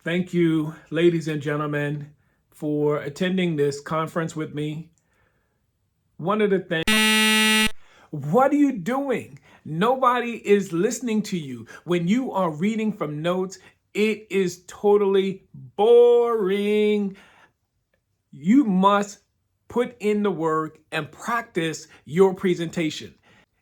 Thank you, ladies and gentlemen, for attending this conference with me. One of the things, what are you doing? Nobody is listening to you. When you are reading from notes, it is totally boring. You must put in the work and practice your presentation.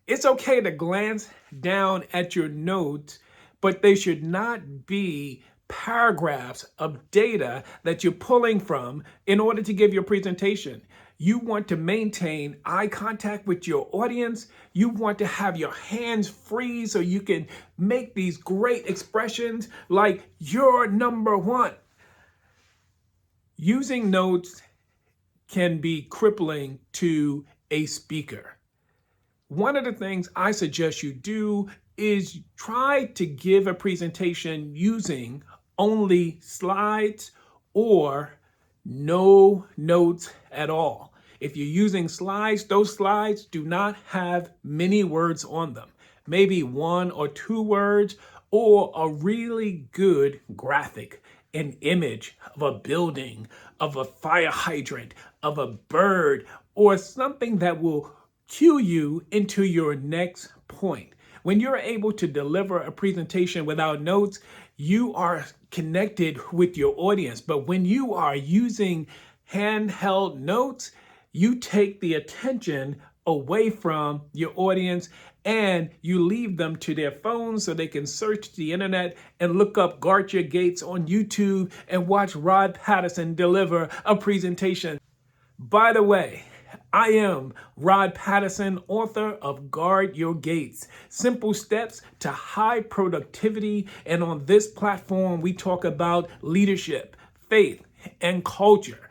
It's okay to glance down at your notes, but they should not be paragraphs of data that you're pulling from in order to give your presentation. You want to maintain eye contact with your audience. You want to have your hands free so you can make these great expressions like you're number one. Using notes can be crippling to a speaker. One of the things I suggest you do is try to give a presentation using only slides or no notes at all. If you're using slides, those slides do not have many words on them. Maybe 1 or 2 words or a really good graphic, an image of a building, of a fire hydrant, of a bird, or something that will cue you into your next point. When you're able to deliver a presentation without notes, you are connected with your audience. But when you are using handheld notes, you take the attention away from your audience and you leave them to their phones so they can search the internet and look up Guard Your Gates on YouTube and watch Rod Patterson deliver a presentation. By the way, I am Rod Patterson, author of Guard Your Gates, Simple Steps to High Productivity. And on this platform, we talk about leadership, faith, and culture.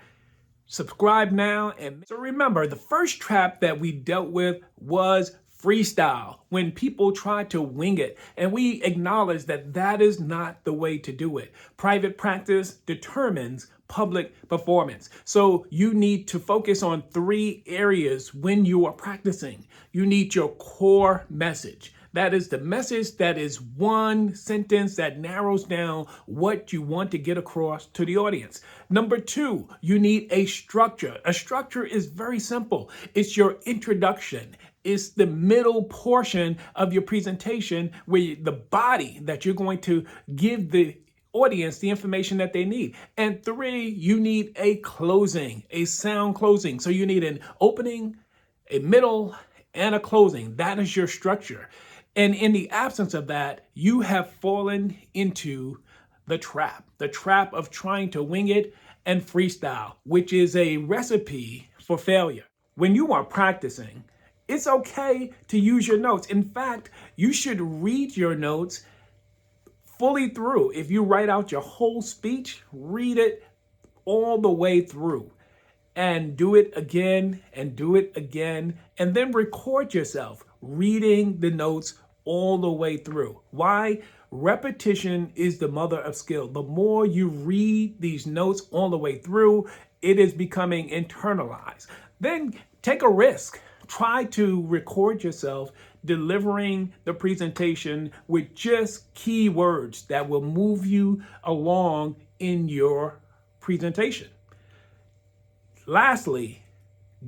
Subscribe now. And so remember, the first trap that we dealt with was freestyle, when people try to wing it. And we acknowledge that that is not the way to do it. Private practice determines public performance. So you need to focus on 3 areas when you are practicing. You need your core message. That is the message that is one sentence that narrows down what you want to get across to the audience. Number 2, you need a structure. A structure is very simple. It's your introduction. It's the middle portion of your presentation where the body that you're going to give the audience the information that they need. And 3, you need a closing, a sound closing. So you need an opening, a middle, and a closing. That is your structure. And in the absence of that, you have fallen into the trap of trying to wing it and freestyle, which is a recipe for failure. When you are practicing, it's okay to use your notes. In fact, you should read your notes fully through. If you write out your whole speech, read it all the way through and do it again and do it again, and then record yourself reading the notes all the way through. Why? Repetition is the mother of skill. The more you read these notes all the way through, it is becoming internalized. Then take a risk. Try to record yourself delivering the presentation with just key words that will move you along in your presentation. Lastly,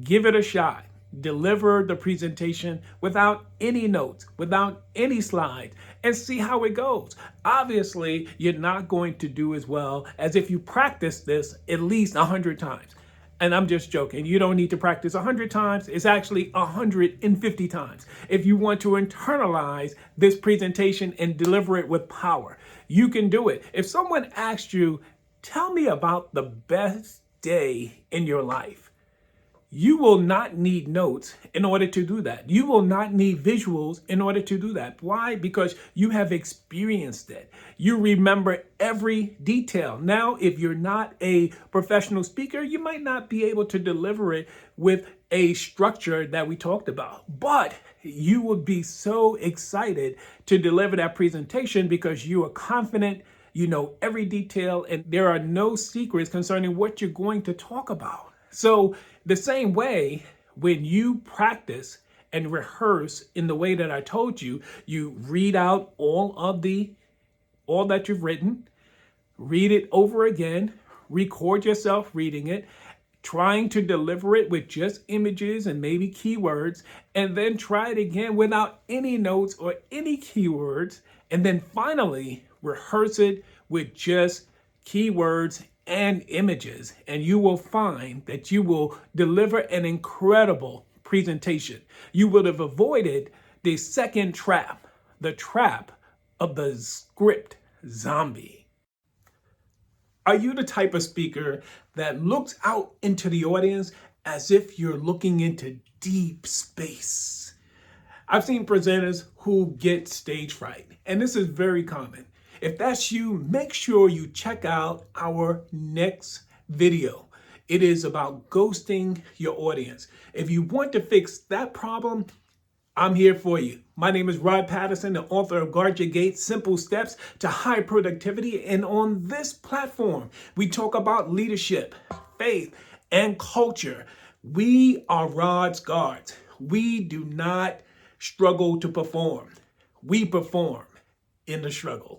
give it a shot. Deliver the presentation without any notes, without any slides, and see how it goes. Obviously, you're not going to do as well as if you practice this at least 100 times. And I'm just joking. You don't need to practice 100 times. It's actually 150 times. If you want to internalize this presentation and deliver it with power, you can do it. If someone asked you, tell me about the best day in your life, you will not need notes in order to do that. You will not need visuals in order to do that. Why? Because you have experienced it. You remember every detail. Now, if you're not a professional speaker, you might not be able to deliver it with a structure that we talked about. But you would be so excited to deliver that presentation because you are confident, you know every detail, and there are no secrets concerning what you're going to talk about. So the same way, when you practice and rehearse in the way that I told you, you read out all that you've written, read it over again, record yourself reading it, trying to deliver it with just images and maybe keywords, and then try it again without any notes or any keywords, and then finally rehearse it with just keywords and images, and you will find that you will deliver an incredible presentation. You would have avoided the second trap, the trap of the script zombie. Are you the type of speaker that looks out into the audience as if you're looking into deep space? I've seen presenters who get stage fright, and this is very common. If that's you, make sure you check out our next video. It is about ghosting your audience. If you want to fix that problem, I'm here for you. My name is Patterson, the author of Guard Your Gate, Simple Steps to High Productivity. And on this platform, we talk about leadership, faith, and culture. We are Rod's guards. We do not struggle to perform. We perform in the struggle.